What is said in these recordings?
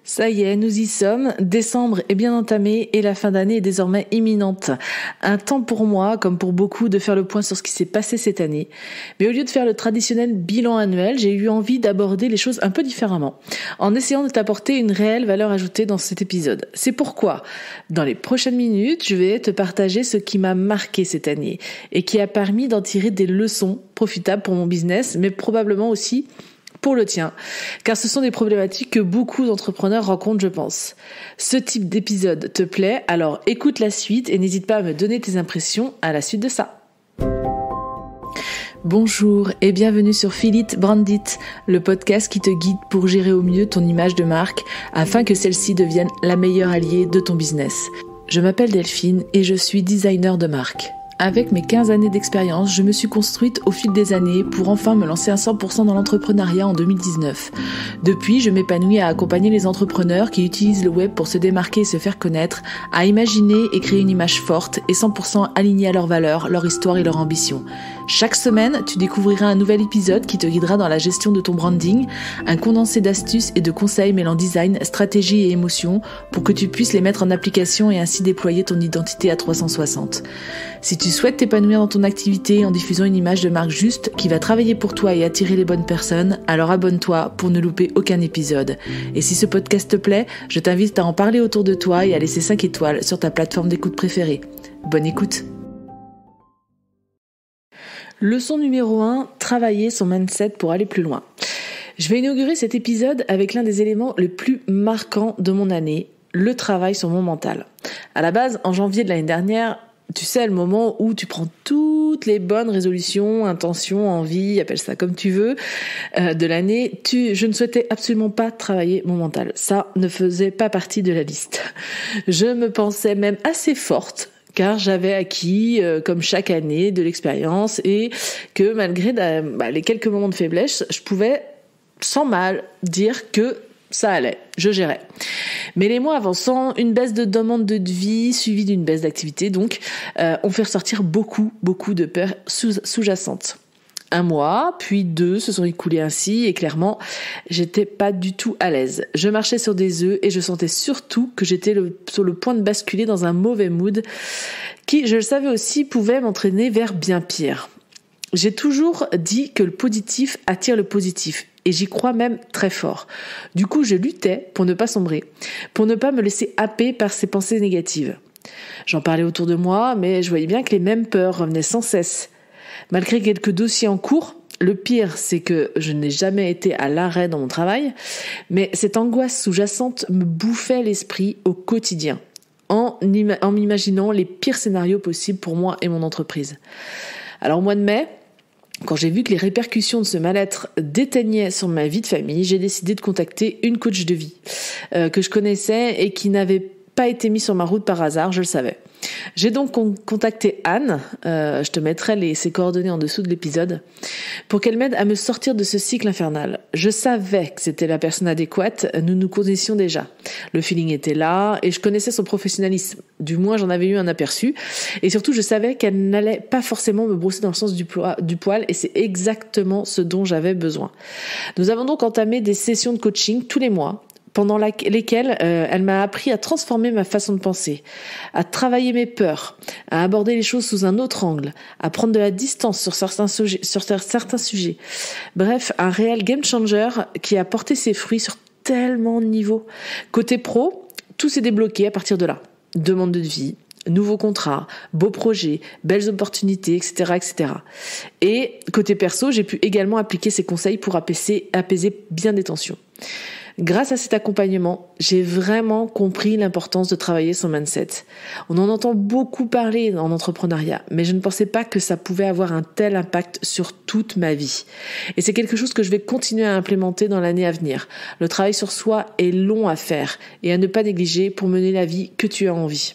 Ça y est, nous y sommes. Décembre est bien entamé et la fin d'année est désormais imminente. Un temps pour moi, comme pour beaucoup, de faire le point sur ce qui s'est passé cette année. Mais au lieu de faire le traditionnel bilan annuel, j'ai eu envie d'aborder les choses un peu différemment, en essayant de t'apporter une réelle valeur ajoutée dans cet épisode. C'est pourquoi, dans les prochaines minutes, je vais te partager ce qui m'a marqué cette année et qui a permis d'en tirer des leçons profitables pour mon business, mais probablement aussi pour le tien, car ce sont des problématiques que beaucoup d'entrepreneurs rencontrent, je pense. Ce type d'épisode te plaît, alors écoute la suite et n'hésite pas à me donner tes impressions à la suite de ça. Bonjour et bienvenue sur Feel It, Brand It, le podcast qui te guide pour gérer au mieux ton image de marque afin que celle-ci devienne la meilleure alliée de ton business. Je m'appelle Delphine et je suis designer de marque. Avec mes 15 années d'expérience, je me suis construite au fil des années pour enfin me lancer à 100% dans l'entrepreneuriat en 2019. Depuis, je m'épanouis à accompagner les entrepreneurs qui utilisent le web pour se démarquer et se faire connaître, à imaginer et créer une image forte et 100% alignée à leurs valeurs, leur histoire et leur ambition. Chaque semaine, tu découvriras un nouvel épisode qui te guidera dans la gestion de ton branding, un condensé d'astuces et de conseils mêlant design, stratégie et émotion pour que tu puisses les mettre en application et ainsi déployer ton identité à 360. Si tu souhaites t'épanouir dans ton activité en diffusant une image de marque juste qui va travailler pour toi et attirer les bonnes personnes, alors abonne-toi pour ne louper aucun épisode. Et si ce podcast te plaît, je t'invite à en parler autour de toi et à laisser 5 étoiles sur ta plateforme d'écoute préférée. Bonne écoute! Leçon numéro 1, travailler son mindset pour aller plus loin. Je vais inaugurer cet épisode avec l'un des éléments les plus marquants de mon année, le travail sur mon mental. À la base, en janvier de l'année dernière, tu sais, le moment où tu prends toutes les bonnes résolutions, intentions, envies, appelle ça comme tu veux, de l'année, je ne souhaitais absolument pas travailler mon mental. Ça ne faisait pas partie de la liste. Je me pensais même assez forte, car j'avais acquis, comme chaque année, de l'expérience et que malgré les quelques moments de faiblesse, je pouvais sans mal dire que ça allait, je gérais. Mais les mois avançant, une baisse de demande de vie suivie d'une baisse d'activité, donc, ont fait ressortir beaucoup de peurs sous-jacentes. 1 mois, puis 2 se sont écoulés ainsi et clairement, j'étais pas du tout à l'aise. Je marchais sur des œufs et je sentais surtout que j'étais sur le point de basculer dans un mauvais mood qui, je le savais aussi, pouvait m'entraîner vers bien pire. J'ai toujours dit que le positif attire le positif et j'y crois même très fort. Du coup, je luttais pour ne pas sombrer, pour ne pas me laisser happer par ces pensées négatives. J'en parlais autour de moi, mais je voyais bien que les mêmes peurs revenaient sans cesse. Malgré quelques dossiers en cours, le pire, c'est que je n'ai jamais été à l'arrêt dans mon travail, mais cette angoisse sous-jacente me bouffait l'esprit au quotidien, en m'imaginant les pires scénarios possibles pour moi et mon entreprise. Alors au mois de mai, quand j'ai vu que les répercussions de ce mal-être déteignaient sur ma vie de famille, j'ai décidé de contacter une coach de vie que je connaissais et qui n'avait pas été mise sur ma route par hasard, je le savais. J'ai donc contacté Anne, je te mettrai ses coordonnées en dessous de l'épisode, pour qu'elle m'aide à me sortir de ce cycle infernal. Je savais que c'était la personne adéquate, nous nous connaissions déjà. Le feeling était là et je connaissais son professionnalisme, du moins j'en avais eu un aperçu. Et surtout je savais qu'elle n'allait pas forcément me brosser dans le sens du poil et c'est exactement ce dont j'avais besoin. Nous avons donc entamé des sessions de coaching tous les mois, pendant lesquelles elle m'a appris à transformer ma façon de penser, à travailler mes peurs, à aborder les choses sous un autre angle, à prendre de la distance sur certains sujets. Bref, un réel game changer qui a porté ses fruits sur tellement de niveaux. Côté pro, tout s'est débloqué à partir de là. Demande de vie, nouveaux contrats, beaux projets, belles opportunités, etc., etc. Et côté perso, j'ai pu également appliquer ces conseils pour apaiser bien des tensions. Grâce à cet accompagnement, j'ai vraiment compris l'importance de travailler son mindset. On en entend beaucoup parler en entrepreneuriat, mais je ne pensais pas que ça pouvait avoir un tel impact sur toute ma vie. Et c'est quelque chose que je vais continuer à implémenter dans l'année à venir. Le travail sur soi est long à faire et à ne pas négliger pour mener la vie que tu as envie.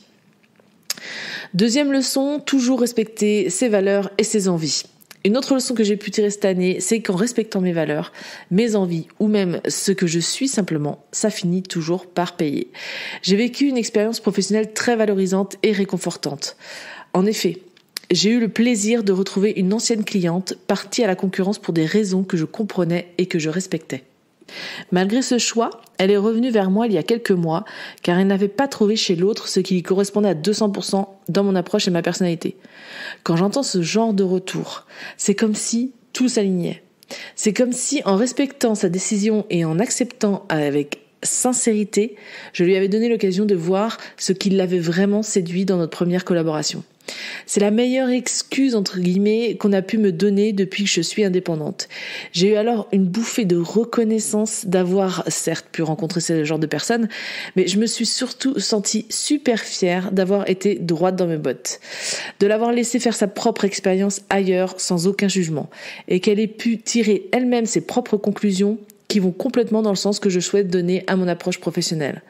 Deuxième leçon, toujours respecter ses valeurs et ses envies. Une autre leçon que j'ai pu tirer cette année, c'est qu'en respectant mes valeurs, mes envies ou même ce que je suis simplement, ça finit toujours par payer. J'ai vécu une expérience professionnelle très valorisante et réconfortante. En effet, j'ai eu le plaisir de retrouver une ancienne cliente partie à la concurrence pour des raisons que je comprenais et que je respectais. Malgré ce choix, elle est revenue vers moi il y a quelques mois car elle n'avait pas trouvé chez l'autre ce qui lui correspondait à 200% dans mon approche et ma personnalité. Quand j'entends ce genre de retour, c'est comme si tout s'alignait. C'est comme si en respectant sa décision et en acceptant avec sincérité, je lui avais donné l'occasion de voir ce qui l'avait vraiment séduit dans notre première collaboration. C'est la meilleure excuse, entre guillemets, qu'on a pu me donner depuis que je suis indépendante. J'ai eu alors une bouffée de reconnaissance d'avoir, certes, pu rencontrer ce genre de personnes, mais je me suis surtout sentie super fière d'avoir été droite dans mes bottes, de l'avoir laissé faire sa propre expérience ailleurs sans aucun jugement, et qu'elle ait pu tirer elle-même ses propres conclusions qui vont complètement dans le sens que je souhaite donner à mon approche professionnelle.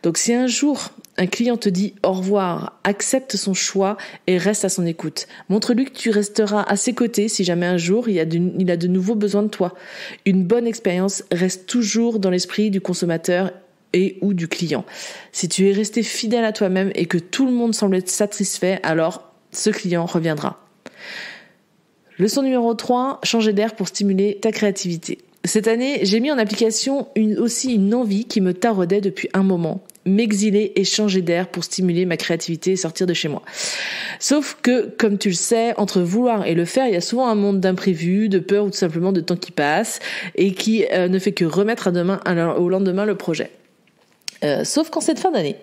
Donc si un jour un client te dit au revoir, accepte son choix et reste à son écoute. Montre-lui que tu resteras à ses côtés si jamais un jour il a de nouveau besoin de toi. Une bonne expérience reste toujours dans l'esprit du consommateur et ou du client. Si tu es resté fidèle à toi-même et que tout le monde semble être satisfait, alors ce client reviendra. Leçon numéro 3, changer d'air pour stimuler ta créativité. Cette année, j'ai mis en application aussi une envie qui me taraudait depuis un moment. M'exiler et changer d'air pour stimuler ma créativité et sortir de chez moi. Sauf que, comme tu le sais, entre vouloir et le faire, il y a souvent un monde d'imprévus, de peur ou tout simplement de temps qui passe et qui ne fait que remettre au lendemain le projet. Sauf qu'en cette fin d'année,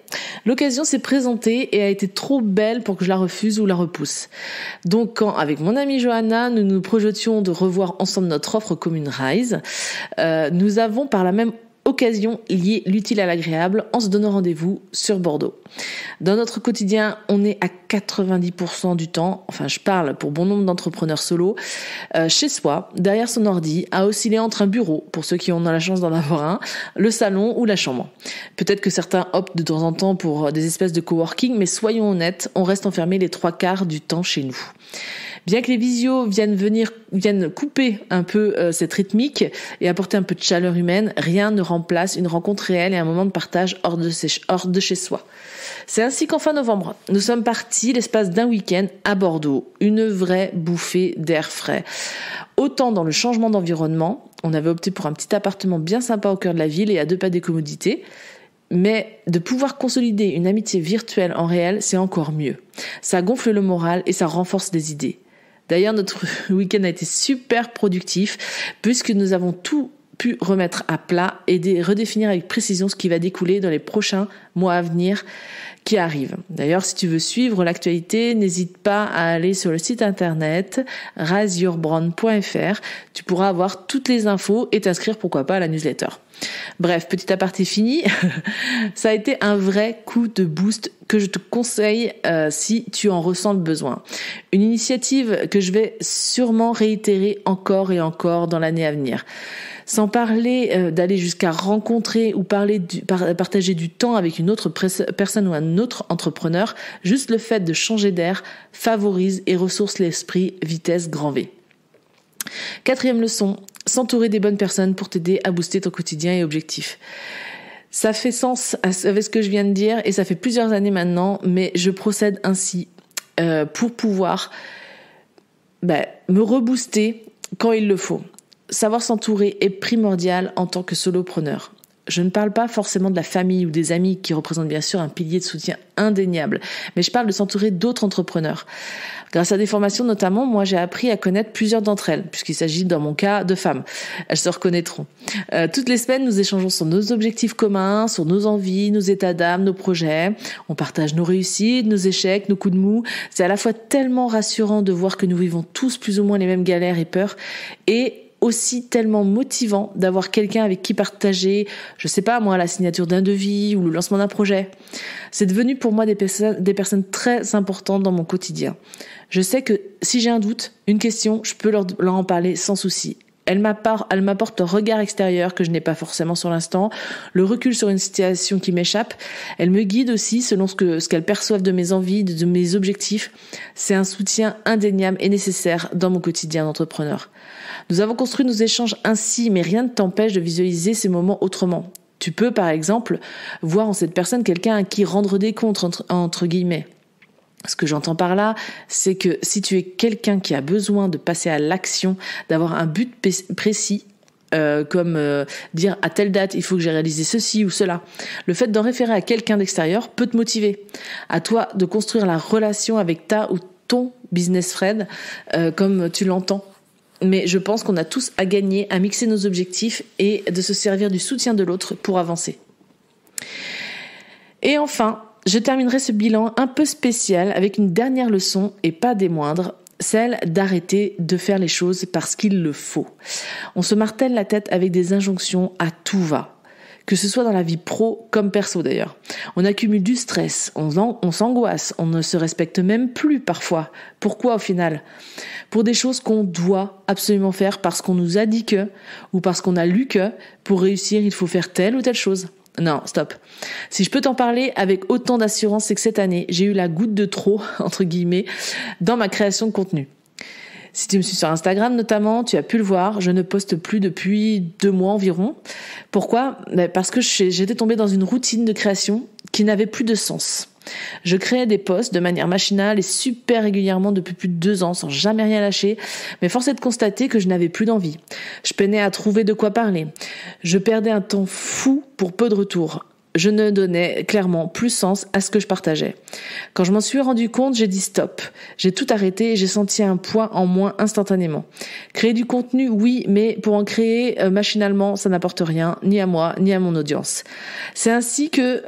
l'occasion s'est présentée et a été trop belle pour que je la refuse ou la repousse. Donc quand, avec mon amie Johanna, nous nous projetions de revoir ensemble notre offre commune Rise, nous avons par la même occasion lié l'utile à l'agréable en se donnant rendez-vous sur Bordeaux. Dans notre quotidien, on est à 90% du temps, enfin je parle pour bon nombre d'entrepreneurs solo, chez soi, derrière son ordi, à osciller entre un bureau, pour ceux qui ont la chance d'en avoir un, le salon ou la chambre. Peut-être que certains optent de temps en temps pour des espèces de coworking, mais soyons honnêtes, on reste enfermé les 3/4 du temps chez nous. Bien que les visios viennent couper un peu cette rythmique et apporter un peu de chaleur humaine, rien ne remplace une rencontre réelle et un moment de partage hors de chez soi. C'est ainsi qu'en fin novembre, nous sommes partis l'espace d'un week-end à Bordeaux, une vraie bouffée d'air frais. Autant dans le changement d'environnement, on avait opté pour un petit appartement bien sympa au cœur de la ville et à 2 pas des commodités, mais de pouvoir consolider une amitié virtuelle en réel, c'est encore mieux. Ça gonfle le moral et ça renforce les idées. D'ailleurs, notre week-end a été super productif puisque nous avons tout pu remettre à plat et redéfinir avec précision ce qui va découler dans les prochains mois à venir qui arrivent. D'ailleurs, si tu veux suivre l'actualité, n'hésite pas à aller sur le site internet riseyourbrand.fr. Tu pourras avoir toutes les infos et t'inscrire pourquoi pas à la newsletter. Bref, petit aparté fini. Ça a été un vrai coup de boost que je te conseille si tu en ressens le besoin. Une initiative que je vais sûrement réitérer encore et encore dans l'année à venir. Sans parler d'aller jusqu'à rencontrer ou partager du temps avec une autre personne ou un autre entrepreneur, juste le fait de changer d'air favorise et ressource l'esprit, vitesse grand V. 4e leçon, s'entourer des bonnes personnes pour t'aider à booster ton quotidien et objectifs. Ça fait sens avec ce que je viens de dire et ça fait plusieurs années maintenant, mais je procède ainsi pour pouvoir me rebooster quand il le faut. Savoir s'entourer est primordial en tant que solopreneur. Je ne parle pas forcément de la famille ou des amis qui représentent bien sûr un pilier de soutien indéniable, mais je parle de s'entourer d'autres entrepreneurs. Grâce à des formations notamment, moi j'ai appris à connaître plusieurs d'entre elles, puisqu'il s'agit dans mon cas de femmes. Elles se reconnaîtront. Toutes les semaines, nous échangeons sur nos objectifs communs, sur nos envies, nos états d'âme, nos projets. On partage nos réussites, nos échecs, nos coups de mou. C'est à la fois tellement rassurant de voir que nous vivons tous plus ou moins les mêmes galères et peurs, et aussi tellement motivant d'avoir quelqu'un avec qui partager, je sais pas moi, la signature d'un devis ou le lancement d'un projet. C'est devenu pour moi des personnes très importantes dans mon quotidien. Je sais que si j'ai un doute, une question, je peux leur en parler sans souci. Elle m'apporte un regard extérieur que je n'ai pas forcément sur l'instant, le recul sur une situation qui m'échappe. Elle me guide aussi selon ce qu'elles perçoivent de mes envies, de mes objectifs. C'est un soutien indéniable et nécessaire dans mon quotidien d'entrepreneur. Nous avons construit nos échanges ainsi, mais rien ne t'empêche de visualiser ces moments autrement. Tu peux, par exemple, voir en cette personne quelqu'un à qui rendre des comptes, entre guillemets. Ce que j'entends par là, c'est que si tu es quelqu'un qui a besoin de passer à l'action, d'avoir un but précis, comme dire à telle date il faut que j'ai réalisé ceci ou cela. Le fait d'en référer à quelqu'un d'extérieur peut te motiver. À toi de construire la relation avec ta ou ton business friend comme tu l'entends. Mais je pense qu'on a tous à gagner à mixer nos objectifs et de se servir du soutien de l'autre pour avancer. Et enfin, je terminerai ce bilan un peu spécial avec une dernière leçon et pas des moindres, celle d'arrêter de faire les choses parce qu'il le faut. On se martèle la tête avec des injonctions à tout va. Que ce soit dans la vie pro comme perso d'ailleurs. On accumule du stress, on s'angoisse, on ne se respecte même plus parfois. Pourquoi au final ? Pour des choses qu'on doit absolument faire parce qu'on nous a dit que, ou parce qu'on a lu que, pour réussir il faut faire telle ou telle chose. Non, stop. Si je peux t'en parler avec autant d'assurance, c'est que cette année, j'ai eu la goutte de trop, entre guillemets, dans ma création de contenu. Si tu me suis sur Instagram notamment, tu as pu le voir, je ne poste plus depuis 2 mois environ. Pourquoi ? Parce que j'étais tombée dans une routine de création qui n'avait plus de sens. Je créais des posts de manière machinale et super régulièrement depuis plus de 2 ans sans jamais rien lâcher, mais force est de constater que je n'avais plus d'envie. Je peinais à trouver de quoi parler. Je perdais un temps fou pour peu de retours. Je ne donnais clairement plus sens à ce que je partageais. Quand je m'en suis rendu compte, j'ai dit stop. J'ai tout arrêté et j'ai senti un poids en moins instantanément. Créer du contenu, oui, mais pour en créer machinalement, ça n'apporte rien, ni à moi, ni à mon audience. C'est ainsi que,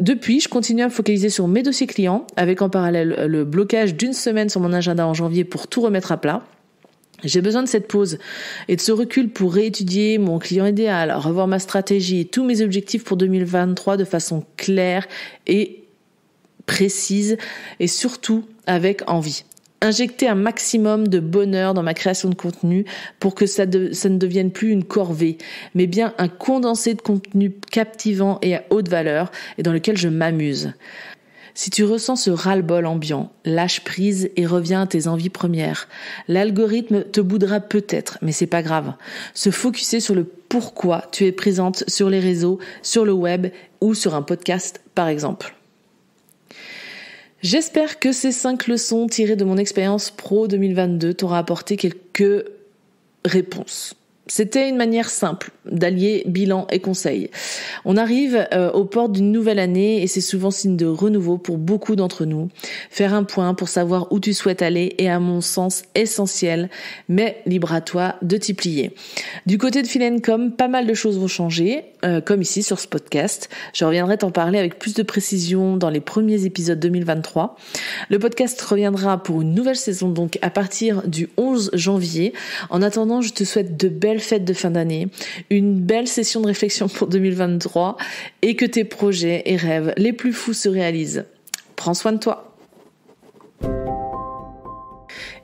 depuis, je continue à me focaliser sur mes dossiers clients, avec en parallèle le blocage d'1 semaine sur mon agenda en janvier pour tout remettre à plat. J'ai besoin de cette pause et de ce recul pour réétudier mon client idéal, revoir ma stratégie et tous mes objectifs pour 2023 de façon claire et précise et surtout avec envie. Injecter un maximum de bonheur dans ma création de contenu pour que ça ne devienne plus une corvée, mais bien un condensé de contenu captivant et à haute valeur et dans lequel je m'amuse. Si tu ressens ce ras-le-bol ambiant, lâche prise et reviens à tes envies premières. L'algorithme te boudera peut-être, mais c'est pas grave. Se focuser sur le pourquoi tu es présente sur les réseaux, sur le web ou sur un podcast par exemple. J'espère que ces 5 leçons tirées de mon expérience pro 2022 t'auront apporté quelques réponses. C'était une manière simple d'allier bilan et conseil. On arrive aux portes d'une nouvelle année et c'est souvent signe de renouveau pour beaucoup d'entre nous. Faire un point pour savoir où tu souhaites aller est à mon sens essentiel, mais libre à toi de t'y plier. Du côté de Feel & Com, pas mal de choses vont changer, comme ici sur ce podcast. Je reviendrai t'en parler avec plus de précision dans les premiers épisodes 2023. Le podcast reviendra pour une nouvelle saison, donc à partir du 11 janvier. En attendant, je te souhaite de belles fêtes de fin d'année, une belle session de réflexion pour 2023 et que tes projets et rêves les plus fous se réalisent. Prends soin de toi.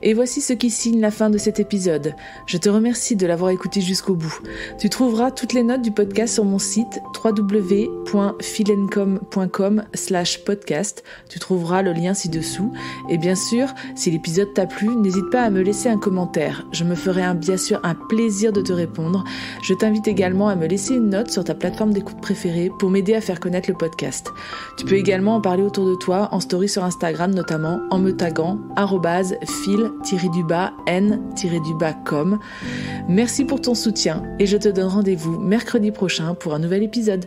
Et voici ce qui signe la fin de cet épisode. Je te remercie de l'avoir écouté jusqu'au bout. Tu trouveras toutes les notes du podcast sur mon site www.feelandcom.com/podcast. Tu trouveras le lien ci-dessous. Et bien sûr, si l'épisode t'a plu, n'hésite pas à me laisser un commentaire. Je me ferai bien sûr un plaisir de te répondre. Je t'invite également à me laisser une note sur ta plateforme d'écoute préférée pour m'aider à faire connaître le podcast. Tu peux également en parler autour de toi, en story sur Instagram notamment, en me taguant @feel_n_com. Merci pour ton soutien et je te donne rendez-vous mercredi prochain pour un nouvel épisode.